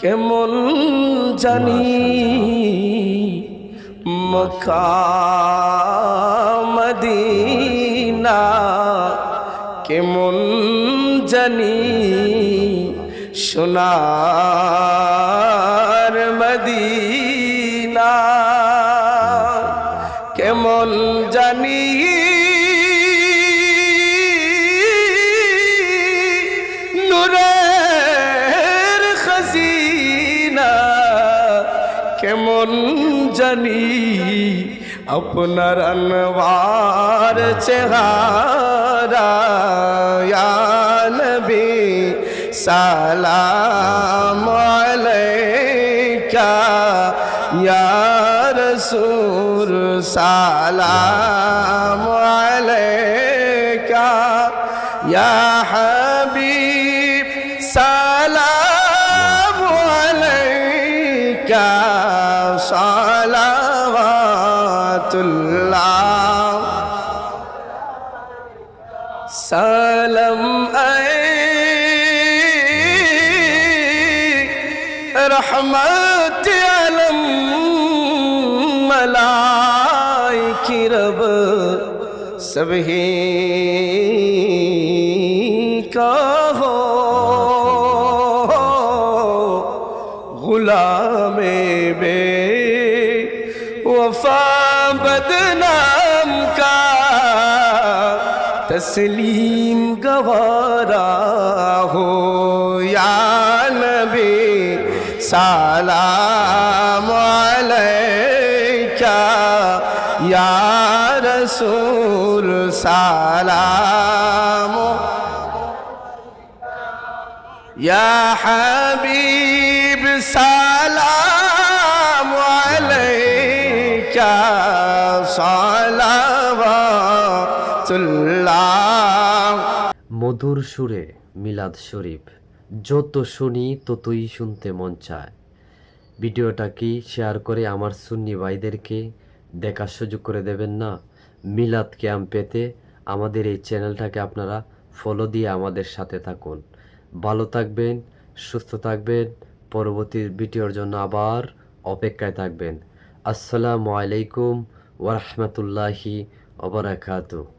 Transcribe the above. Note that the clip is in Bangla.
কেমন জানি মক্কা মদিনা, কেমন জানি সোনার মদিনা, কেমন জানি নূরের খজিনা, কেমন জানি আপনার আনওয়ার চেহারা। ইয়া নবী সালাম আলাইকা, ইয়া রাসূল সালাম আলাইকা, ইয়া হাবিব সালাম আলাইকা, সালাওয়াতুল্লাহ সালাম रहमत अलम मलाइकी रब सभी का हो, गुलामे बे वफा बदनाम का तस्लीम गवारा हो। या नबी सालाम अलैका, या रसूल सालाम, या हबीब सालाम अलैका, सलावतुल्लाह। মধুর সুরে মিলাদ শরীফ, যত শুনি ততই শুনতে মন চায়। ভিডিওটাকে শেয়ার করে আমার সুন্নি ভাইদেরকে দেখার সুযোগ করে দেবেন না? মিলাদ ক্যাম্প পেতে আমাদের এই চ্যানেলটাকে আপনারা ফলো দিয়ে আমাদের সাথে থাকুন। ভালো থাকবেন, সুস্থ থাকবেন, পরবর্তী ভিডিওর জন্য আবার অপেক্ষায় থাকবেন। আসসালামু আলাইকুম ওয়া রাহমাতুল্লাহি ওয়া বারাকাতুহু।